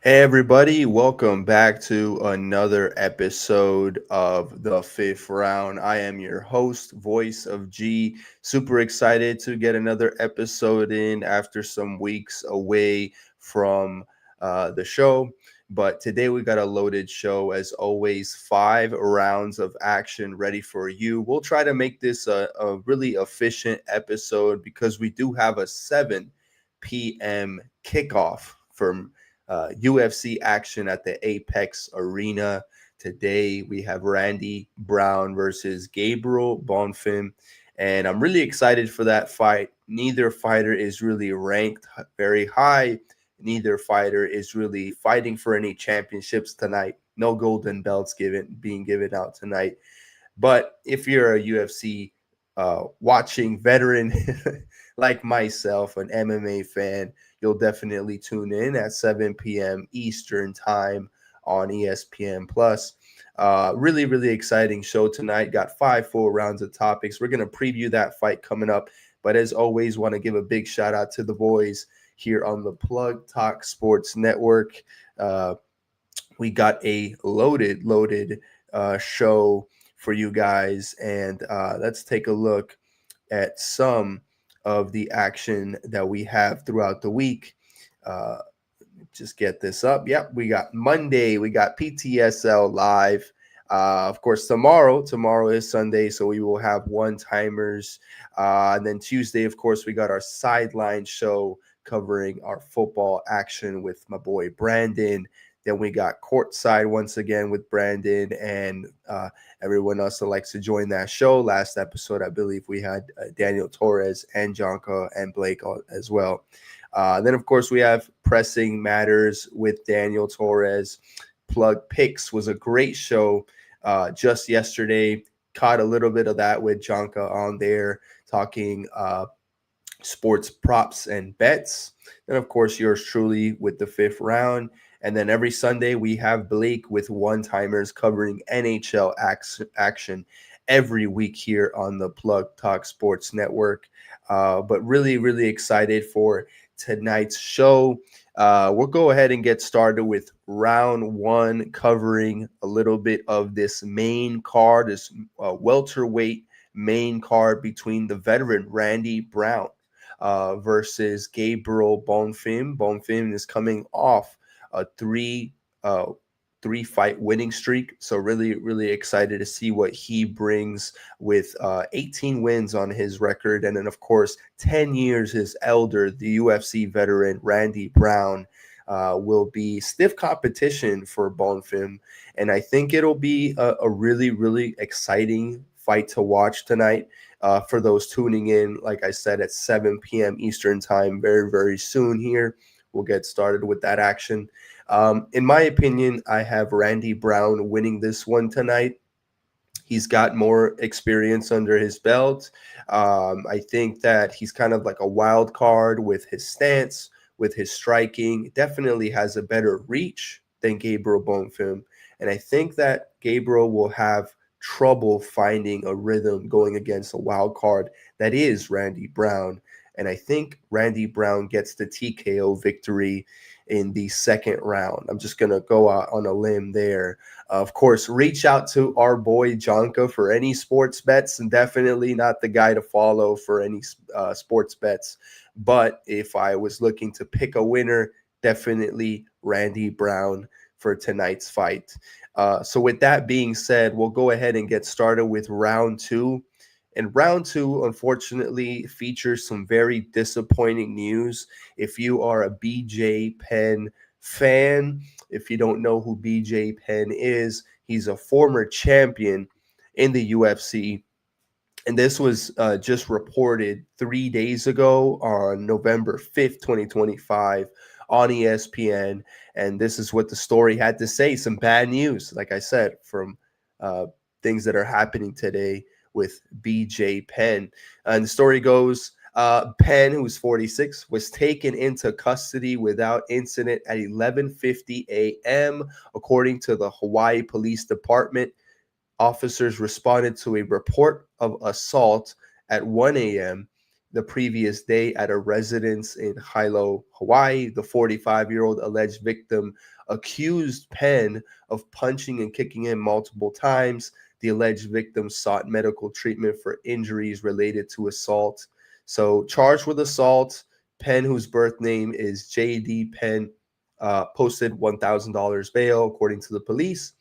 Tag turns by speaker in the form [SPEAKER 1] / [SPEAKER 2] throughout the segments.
[SPEAKER 1] Hey, everybody, welcome back to another episode of the fifth round. I am your host, Voice of G. Super excited to get another episode in after some weeks away from the show. But today we got a loaded show, as always, 5 rounds of action ready for you. We'll try to make this a really efficient episode because we do have a 7 p.m. kickoff from UFC action at the Apex Arena. Today we have Randy Brown versus Gabriel Bonfim, and I'm really excited for that fight. Neither fighter is really ranked very high. Neither fighter is really fighting for any championships tonight. No golden belts being given out tonight. But if you're a UFC watching veteran like myself, an MMA fan, you'll definitely tune in at 7 p.m. Eastern Time on ESPN Plus. Really, really exciting show tonight. Got 5 full rounds of topics. We're going to preview that fight coming up. But as always, want to give a big shout out to the boys here on the Plug Talk Sports Network. Uh, we got a loaded show for you guys, and let's take a look at some of the action that we have throughout the week. Uh, just get this up. Yep, we got Monday, we got PTSL live. Of course, tomorrow is Sunday, so we will have one timers. And then Tuesday, of course, we got our sideline show covering our football action with my boy Brandon. Then we got courtside once again with Brandon and everyone else that likes to join that show. Last episode, I believe we had Daniel Torres and Jonka and Blake as well. Then, of course, we have Pressing Matters with Daniel Torres. Plug Picks was a great show just yesterday. Caught a little bit of that with Jonka on there talking sports props and bets. Then, of course, yours truly with the fifth round. And then every Sunday, we have Blake with one timers covering NHL action every week here on the Plug Talk Sports Network. But really, really excited for tonight's show. We'll go ahead and get started with round one, covering a little bit of this main card, this welterweight main card between the veteran Randy Brown versus Gabriel Bonfim. Bonfim is coming off a uh, three fight winning streak. So really, really excited to see what he brings with 18 wins on his record. And then, of course, 10 years his elder, the UFC veteran Randy Brown. Will be stiff competition for Bonfim. And I think it'll be a really, really exciting fight to watch tonight. For those tuning in, like I said, at 7 p.m. Eastern Time, very, very soon here. We'll get started with that action. In my opinion, I have Randy Brown winning this one tonight. He's got more experience under his belt. I think that he's kind of like a wild card with his stance, with his striking. Definitely has a better reach than Gabriel Bonfim. And I think that Gabriel will have trouble finding a rhythm going against a wild card that is Randy Brown. And I think Randy Brown gets the TKO victory in the second round. I'm just going to go out on a limb there. Of course, reach out to our boy Jonka for any sports bets, and definitely not the guy to follow for any sports bets. But if I was looking to pick a winner, definitely Randy Brown for tonight's fight. So with that being said, we'll go ahead and get started with round two. And round two, unfortunately, features some very disappointing news. If you are a BJ Penn fan, if you don't know who BJ Penn is, he's a former champion in the UFC. And this was just reported 3 days ago on November 5th, 2025, on ESPN. And this is what the story had to say. Some bad news, like I said, from uh, things that are happening today with BJ Penn. And the story goes Penn, who's 46, was taken into custody without incident at 11:50 a.m., according to the Hawaii Police Department. Officers responded to a report of assault at 1 a.m. the previous day at a residence in Hilo, Hawaii. The 45-year-old alleged victim accused Penn of punching and kicking him multiple times. The alleged victim sought medical treatment for injuries related to assault. So, charged with assault, Penn, whose birth name is J.D. Penn, posted $1,000 bail, according to the police.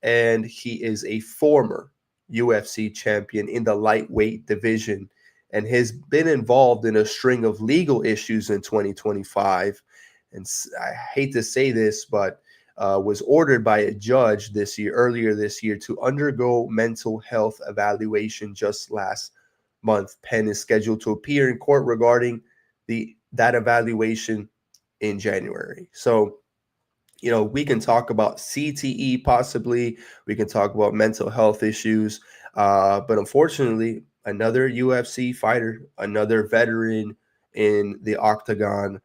[SPEAKER 1] And he is a former UFC champion in the lightweight division and has been involved in a string of legal issues in 2025. And I hate to say this, but was ordered by a judge earlier this year, to undergo mental health evaluation just last month. Penn is scheduled to appear in court regarding that evaluation in January. So, we can talk about CTE possibly. We can talk about mental health issues. But unfortunately, another UFC fighter, another veteran in the octagon,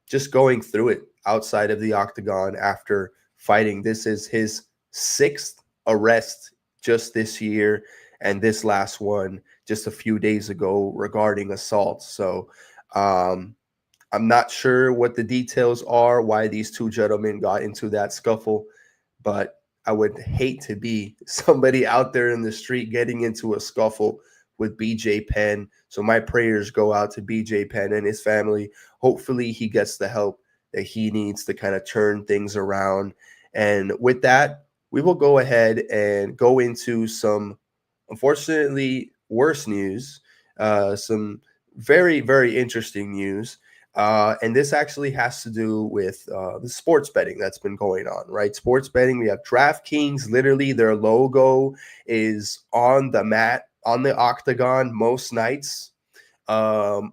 [SPEAKER 1] just going through it outside of the octagon after fighting. This is his sixth arrest just this year, and this last one just a few days ago regarding assault. So, I'm not sure what the details are, why these two gentlemen got into that scuffle, but I would hate to be somebody out there in the street getting into a scuffle with BJ Penn. So my prayers go out to BJ Penn and his family. Hopefully he gets the help that he needs to kind of turn things around. And with that, we will go ahead and go into some, unfortunately, worse news, some very, very interesting news. And this actually has to do with the sports betting that's been going on, right? Sports betting, we have DraftKings. Literally, their logo is on the mat, on the octagon most nights. On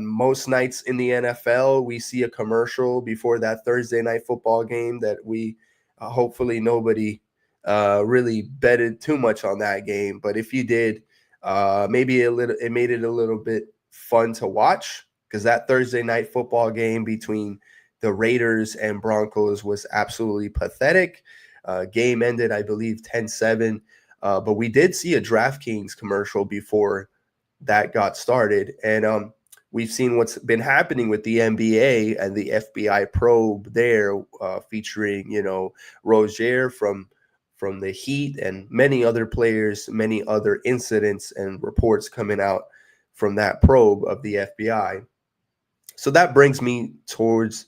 [SPEAKER 1] most nights in the NFL, we see a commercial before that Thursday night football game that we hopefully nobody really betted too much on that game. But if you did, maybe it made it a little bit fun to watch, because that Thursday night football game between the Raiders and Broncos was absolutely pathetic. Game ended, I believe, 10-7. But we did see a DraftKings commercial before that got started. And we've seen what's been happening with the NBA and the FBI probe there, featuring, Rozier from the Heat and many other players, many other incidents and reports coming out from that probe of the FBI. So that brings me towards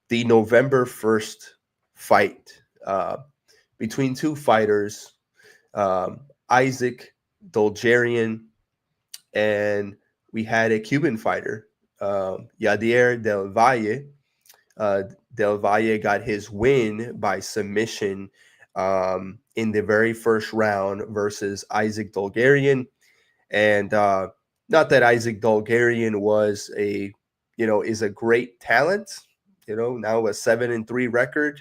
[SPEAKER 1] the November 1st fight between two fighters, Isaac Dolgarian, and we had a Cuban fighter, Yadier Del Valle. Del Valle got his win by submission in the very first round versus Isaac Dolgarian. And not that Isaac Dolgarian is a great talent, now a 7-3 record.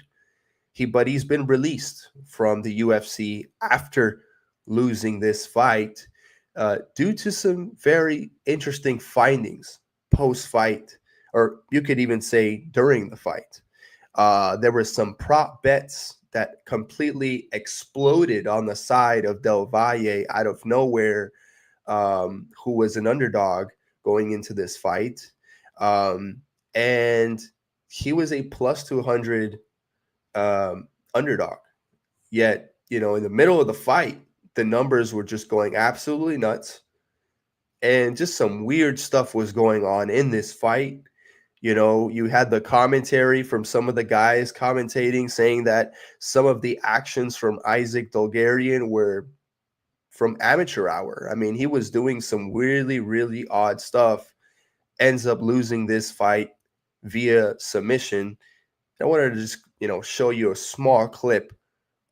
[SPEAKER 1] But he's been released from the UFC after losing this fight due to some very interesting findings post-fight, or you could even say during the fight. There were some prop bets that completely exploded on the side of Del Valle out of nowhere, who was an underdog going into this fight. And he was a plus 200 underdog. Yet, in the middle of the fight, the numbers were just going absolutely nuts. And just some weird stuff was going on in this fight. You had the commentary from some of the guys commentating, saying that some of the actions from Isaac Dolgarian were from amateur hour. I mean, he was doing some really, really odd stuff. Ends up losing this fight via submission. I wanted to just, show you a small clip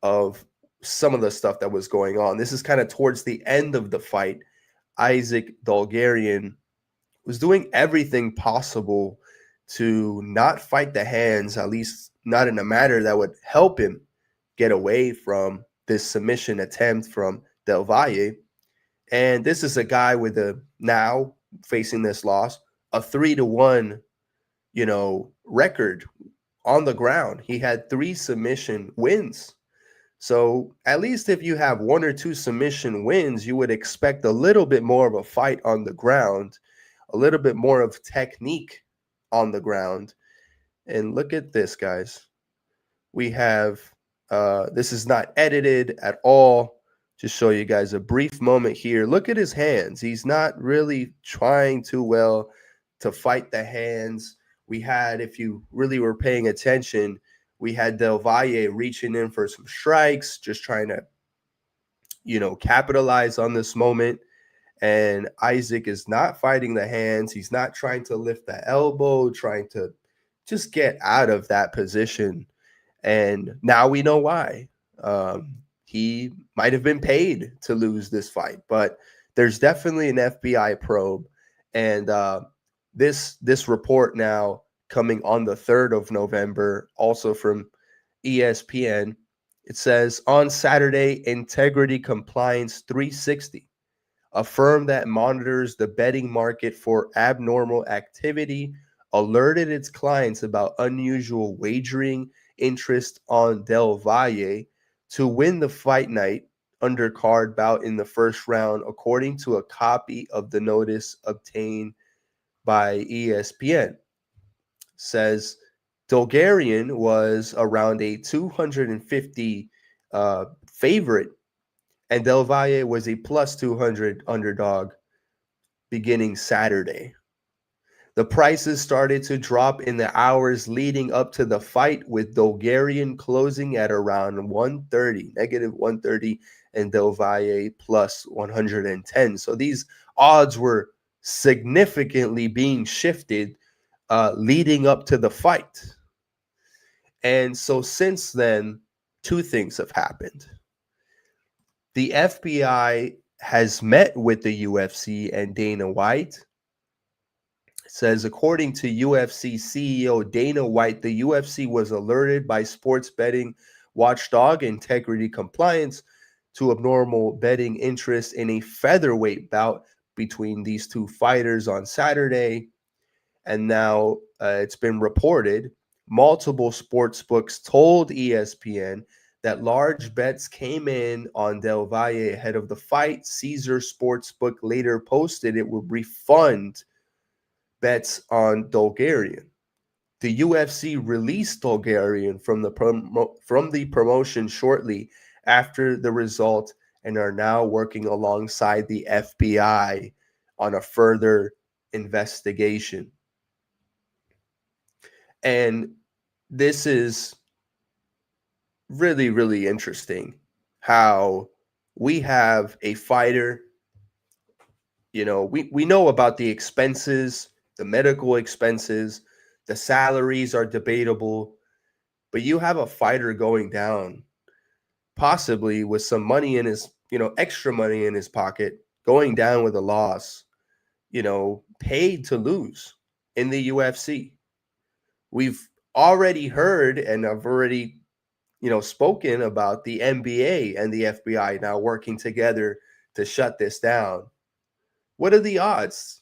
[SPEAKER 1] of some of the stuff that was going on. This is kind of towards the end of the fight. Isaac Dolgarian was doing everything possible to not fight the hands, at least not in a manner that would help him get away from this submission attempt from Del Valle. And this is a guy with now facing this loss, a 3-1, record on the ground. He had 3 submission wins. So at least if you have 1 or 2 submission wins, you would expect a little bit more of a fight on the ground. a little bit more of technique on the ground. And look at this, guys. We have this is not edited at all. Just show you guys a brief moment here. Look at his hands. He's not really trying too well to fight the hands. We had, if you really were paying attention, we had Del Valle reaching in for some strikes, just trying to, capitalize on this moment. And Isaac is not fighting the hands. He's not trying to lift the elbow, trying to just get out of that position. And now we know why. He might have been paid to lose this fight, but there's definitely an FBI probe. And this report now coming on the 3rd of November, also from ESPN, it says on Saturday, Integrity Compliance 360, a firm that monitors the betting market for abnormal activity, alerted its clients about unusual wagering interest on Del Valle to win the fight night undercard bout in the first round, according to a copy of the notice obtained by ESPN. Says Dolgarian was around a 250 favorite, and Del Valle was a plus 200 underdog beginning Saturday. The prices started to drop in the hours leading up to the fight, with Dolgarian closing at around 130, negative 130, and Del Valle plus 110. So these odds were significantly being shifted leading up to the fight. And so since then, two things have happened. The FBI has met with the UFC and Dana White. It says, according to UFC CEO Dana White, the UFC was alerted by sports betting watchdog Integrity Compliance to abnormal betting interest in a featherweight bout between these two fighters on Saturday. And now it's been reported multiple sports books told ESPN that large bets came in on Del Valle ahead of the fight. Caesar Sportsbook later posted it would refund bets on Dolgarian. The UFC released Dolgarian from the promotion shortly after the result and are now working alongside the FBI on a further investigation. And this is really, really interesting how we have a fighter, we know about the expenses, the medical expenses, the salaries are debatable, but you have a fighter going down possibly with some money in his, extra money in his pocket, going down with a loss, paid to lose in the UFC. We've already heard and I've already spoken about the NBA and the FBI now working together to shut this down. What are the odds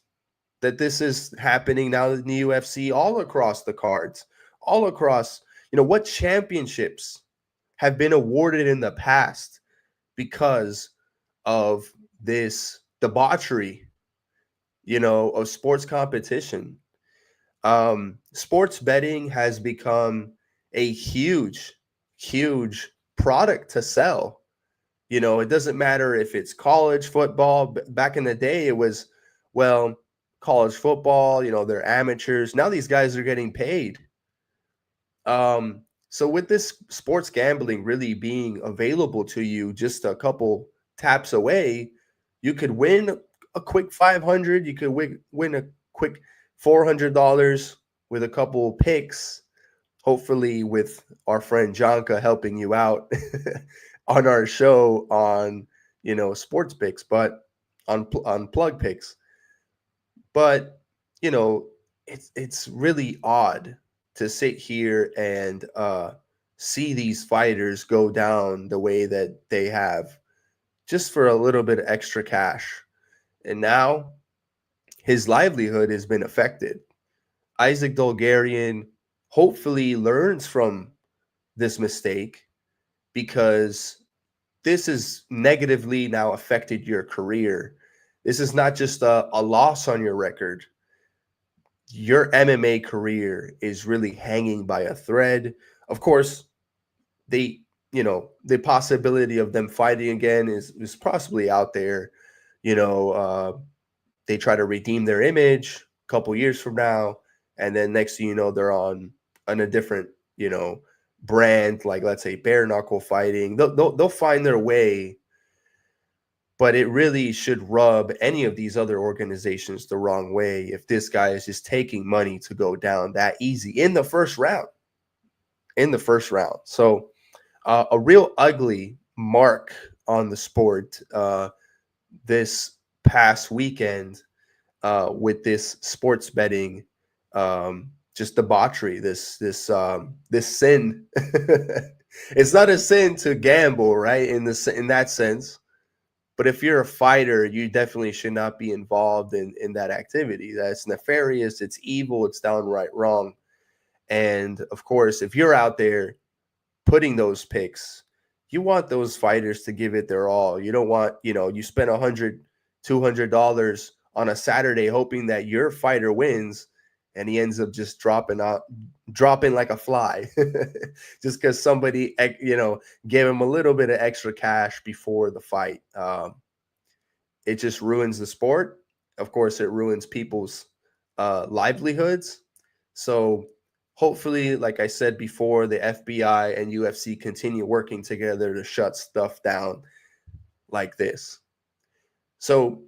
[SPEAKER 1] that this is happening now in the UFC all across the cards, all across, what championships have been awarded in the past because of this debauchery, of sports competition? Sports betting has become a huge product to sell. It doesn't matter if it's college football. Back in the day, it was, college football, they're amateurs. Now these guys are getting paid. So with this sports gambling really being available to you just a couple taps away, you could win a quick 500. You could win a quick $400 with a couple picks, hopefully with our friend Jonka helping you out on our show on, sports picks, but on plug picks. But, it's really odd to sit here and see these fighters go down the way that they have just for a little bit of extra cash. And now his livelihood has been affected. Isaac Dolgarian hopefully learns from this mistake, because this has negatively now affected your career. This is not just a loss on your record. your MMA career is really hanging by a thread. Of course, they, the possibility of them fighting again is possibly out there. You know, they try to redeem their image a couple years from now, and then next thing you know, they're on a different, brand, like let's say bare knuckle fighting. They'll find their way, but it really should rub any of these other organizations the wrong way if this guy is just taking money to go down that easy in the first round. In the first round, so a real ugly mark on the sport this past weekend with this sports betting, just debauchery, this sin. It's not a sin to gamble, right? In that sense, but if you're a fighter, you definitely should not be involved in that activity. That's nefarious. It's evil. It's downright wrong. And of course, if you're out there putting those picks, you want those fighters to give it their all. You don't want, you spend $100, $200 on a Saturday hoping that your fighter wins, and he ends up just dropping like a fly, just because somebody, gave him a little bit of extra cash before the fight. It just ruins the sport. Of course, it ruins people's livelihoods. So hopefully, like I said before, the FBI and UFC continue working together to shut stuff down like this. So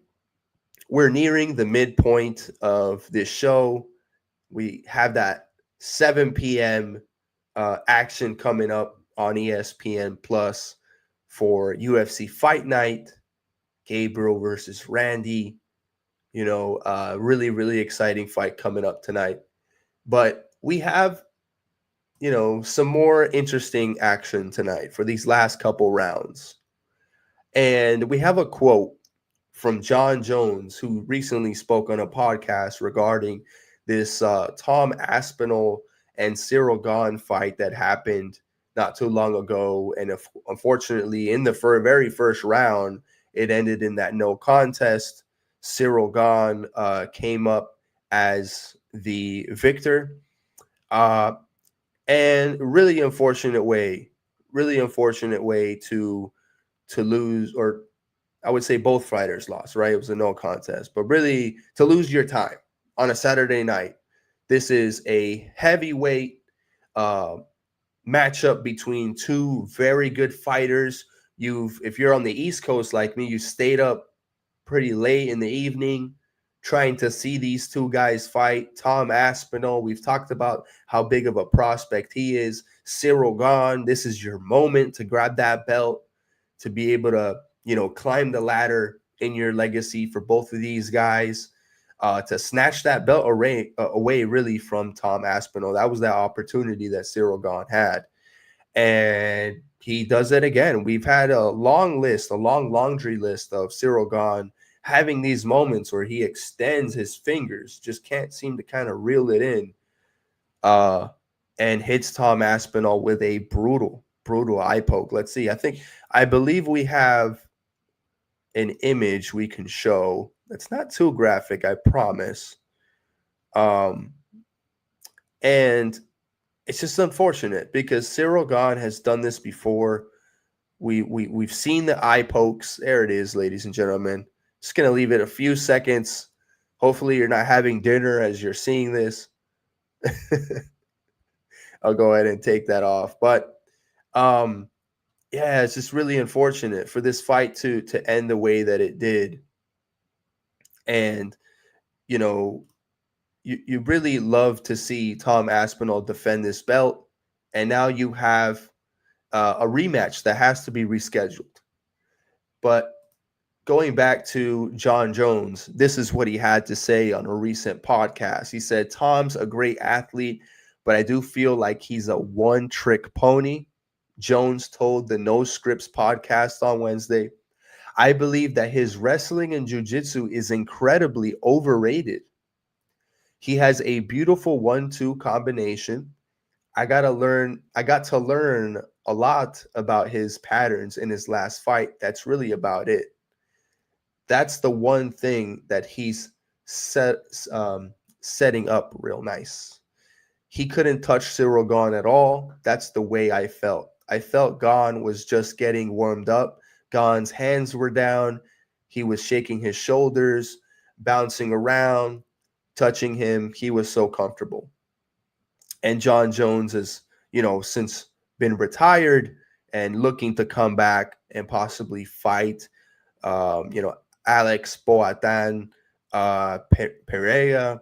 [SPEAKER 1] we're nearing the midpoint of this show. We have that 7 p.m. Action coming up on ESPN Plus for UFC Fight Night, Gabriel versus Randy. Really, really exciting fight coming up tonight. But we have, some more interesting action tonight for these last couple rounds. And we have a quote from John Jones, who recently spoke on a podcast regarding this Tom Aspinall and Cyril Gahn fight that happened not too long ago. And unfortunately, in the very first round, it ended in that no contest. Cyril Gahn came up as the victor. And really unfortunate way to lose, or I would say both fighters lost, right? It was a no contest, but really to lose your time on a Saturday night. This is a heavyweight matchup between two very good fighters. If you're on the East Coast like me, you stayed up pretty late in the evening trying to see these two guys fight. Tom Aspinall, we've talked about how big of a prospect he is. Cyril Gahn, this is your moment to grab that belt, to be able to, climb the ladder in your legacy for both of these guys, to snatch that belt away really from Tom Aspinall. That was that opportunity that Cyril Gahn had. And he does it again. We've had a long laundry list of Cyril Gahn having these moments where he extends his fingers, just can't seem to kind of reel it in, and hits Tom Aspinall with a brutal eye poke. Let's see. I believe we have an image we can show. It's not too graphic, I promise. And it's just unfortunate because Cyril Gahn has done this before. We've seen the eye pokes. There it is, ladies and gentlemen. Just going to leave it a few seconds. Hopefully you're not having dinner as you're seeing this. I'll go ahead and take that off. But yeah, it's just really unfortunate for this fight to end the way that it did. And, you really love to see Tom Aspinall defend this belt. And now you have a rematch that has to be rescheduled. But going back to John Jones, this is what he had to say on a recent podcast. He said, Tom's a great athlete, but I do feel like he's a one-trick pony. Jones told the No Scripts podcast on Wednesday, I believe that his wrestling and jiu-jitsu is incredibly overrated. He has a beautiful 1-2 combination. I got to learn a lot about his patterns in his last fight. That's really about it. That's the one thing that he's setting up real nice. He couldn't touch Cyril Gahn at all. That's the way I felt. I felt Gahn was just getting warmed up. Gahn's hands were down. He was shaking his shoulders, bouncing around, touching him. He was so comfortable. And John Jones has, since been retired and looking to come back and possibly fight, Alex Boatan, Pereira,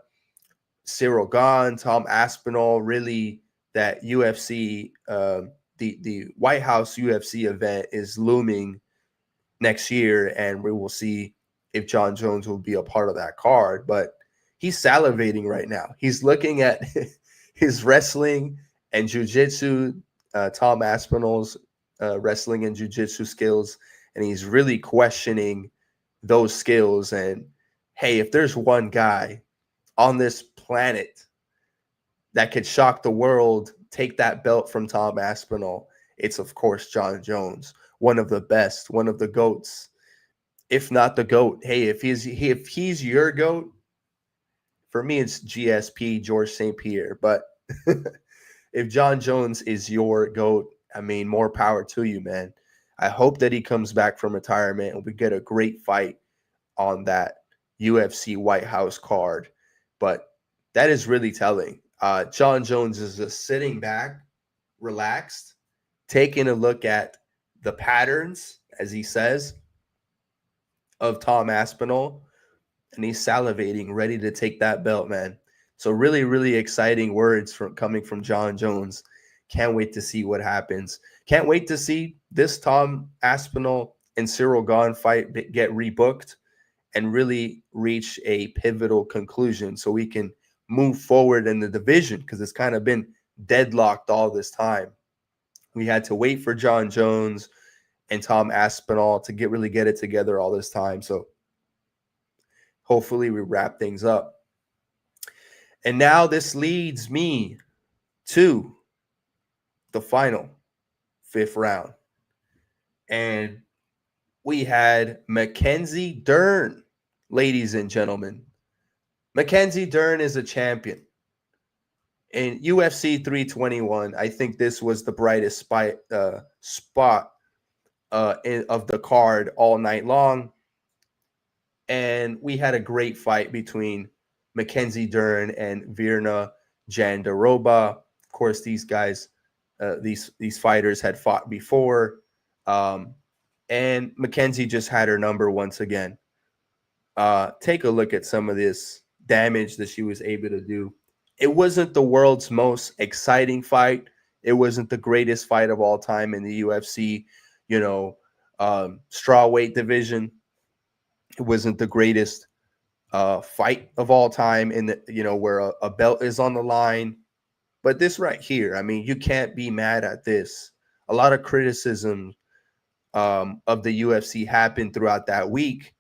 [SPEAKER 1] Cyril Gahn, Tom Aspinall, really that UFC, the White House UFC event is looming next year, and we will see if John Jones will be a part of that card. But he's salivating right now. He's looking at his wrestling and jiu-jitsu, Tom Aspinall's wrestling and jiu-jitsu skills, and he's really questioning those skills. And hey, if there's one guy on this planet that could shock the world, take that belt from Tom Aspinall, it's of course John Jones, one of the best, one of the GOATs, if not the GOAT. Hey, if he's your GOAT, for me it's GSP, George St. Pierre. But if John Jones is your GOAT, I mean, more power to you, man. I hope that he comes back from retirement and we get a great fight on that UFC White House card. But that is really telling. John Jones is just sitting back, relaxed, taking a look at the patterns, as he says, of Tom Aspinall, and he's salivating, ready to take that belt, man. So really, really exciting words coming from John Jones. Can't wait to see what happens. Can't wait to see this Tom Aspinall and Cyril Gahn fight get rebooked and really reach a pivotal conclusion so we can move forward in the division, because it's kind of been deadlocked all this time. We had to wait for John Jones and Tom Aspinall to really get it together all this time. So hopefully we wrap things up. And now this leads me to the final 5th round. And we had Mackenzie Dern, ladies and gentlemen. Mackenzie Dern is a champion. In UFC 321, I think this was the brightest spot of the card all night long. And we had a great fight between Mackenzie Dern and Virna Jandiroba. Of course, these guys, these fighters had fought before. And Mackenzie just had her number once again. Take a look at some of this damage that she was able to do. It wasn't the world's most exciting fight. It wasn't the greatest fight of all time in the UFC, strawweight division. It wasn't the greatest fight of all time in the, where a belt is on the line. But this right here, I mean, you can't be mad at this. A lot of criticism of the UFC happened throughout that week.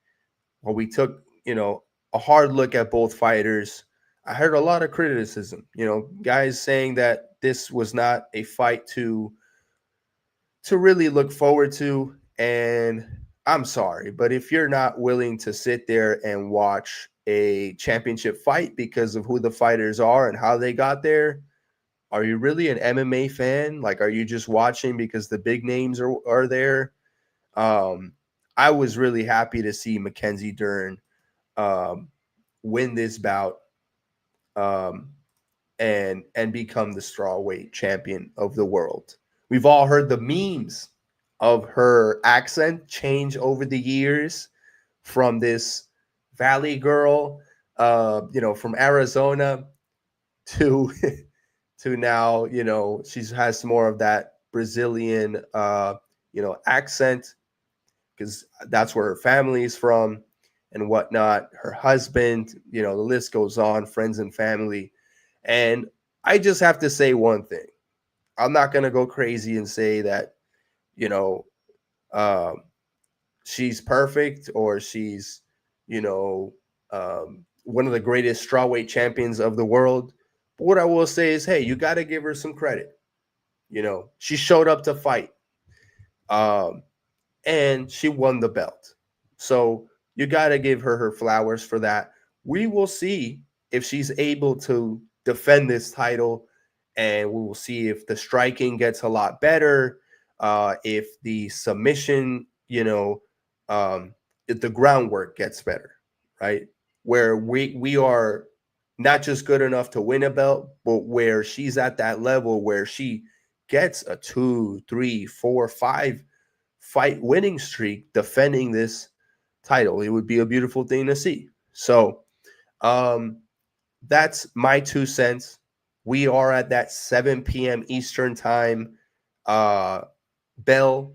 [SPEAKER 1] Well, we took, a hard look at both fighters. I heard a lot of criticism, guys saying that this was not a fight to really look forward to. And I'm sorry, but if you're not willing to sit there and watch a championship fight because of who the fighters are and how they got there, are you really an MMA fan? Like, are you just watching because the big names are there? I was really happy to see Mackenzie Dern win this bout and become the strawweight champion of the world. We've all heard the memes of her accent change over the years from this Valley girl, from Arizona to to now, she has more of that Brazilian, accent, because that's where her family is from and whatnot. Her husband, the list goes on, friends and family. And I just have to say one thing. I'm not going to go crazy and say that, she's perfect or she's, one of the greatest strawweight champions of the world. But what I will say is, hey, you got to give her some credit. She showed up to fight. And she won the belt. So you got to give her flowers for that. We will see if she's able to defend this title, and we will see if the striking gets a lot better, if the submission, if the groundwork gets better, right? Where we are not just good enough to win a belt, but where she's at that level where she gets a 2, 3, 4, 5 fight winning streak defending this title. It would be a beautiful thing to see. So um, that's my 2 cents. We are at that 7 p.m. Eastern time uh, bell.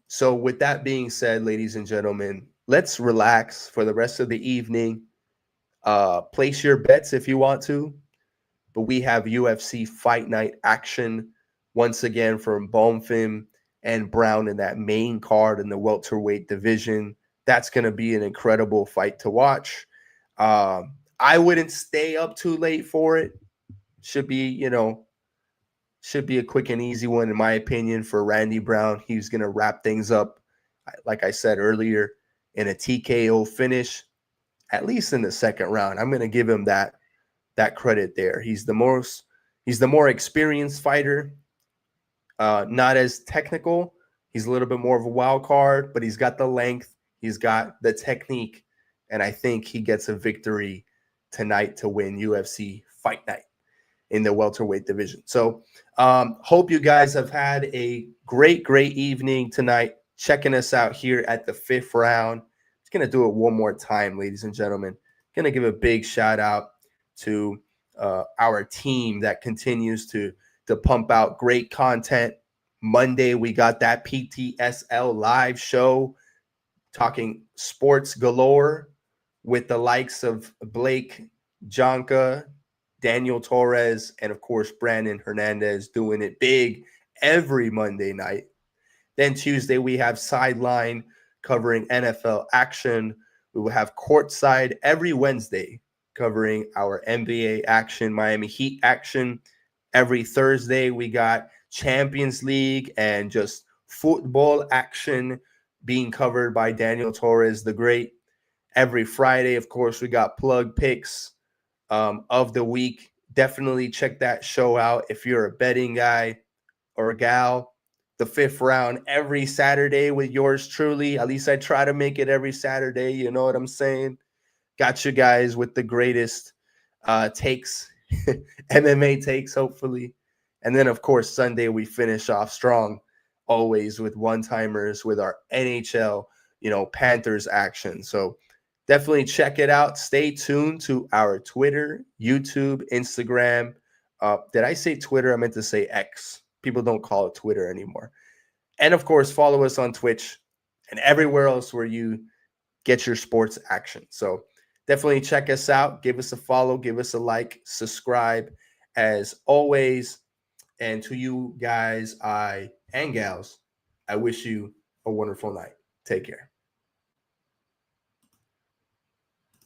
[SPEAKER 1] So, with that being said, ladies and gentlemen, let's relax for the rest of the evening. Place your bets if you want to, but we have UFC Fight Night action once again from Bonfim and Brown in that main card in the welterweight division. That's going to be an incredible fight to watch. I wouldn't stay up too late for it. Should be, should be a quick and easy one, in my opinion, for Randy Brown. He's going to wrap things up, like I said earlier, in a TKO finish, at least in the second round. I'm going to give him that credit there. He's the more experienced fighter, not as technical. He's a little bit more of a wild card, but he's got the length, he's got the technique, and I think he gets a victory tonight to win UFC Fight Night in the welterweight division. So hope you guys have had a great evening tonight, checking us out here at the 5th round. Just going to do it one more time, ladies and gentlemen. Going to give a big shout out to our team that continues to pump out great content. Monday, we got that PTSL live show talking sports galore with the likes of Blake Jonka, Daniel Torres, and of course, Brandon Hernandez doing it big every Monday night. Then Tuesday, we have Sideline covering NFL action. We will have Courtside every Wednesday covering our NBA action, Miami Heat action. Every Thursday, we got Champions League and just football action being covered by Daniel Torres, the great. Every Friday, of course, we got plug picks of the week. Definitely check that show out if you're a betting guy or a gal. The 5th round every Saturday with yours truly. At least I try to make it every Saturday. You know what I'm saying? Got you guys with the greatest takes, MMA takes, hopefully. And then, of course, Sunday we finish off strong, always with one-timers with our NHL, Panthers action. So definitely check it out. Stay tuned to our Twitter, YouTube, Instagram. Did I say Twitter? I meant to say X. People don't call it Twitter anymore. And, of course, follow us on Twitch and everywhere else where you get your sports action. So definitely check us out. Give us a follow. Give us a like. Subscribe. As always, and to you guys, and gals, I wish you a wonderful night. Take care.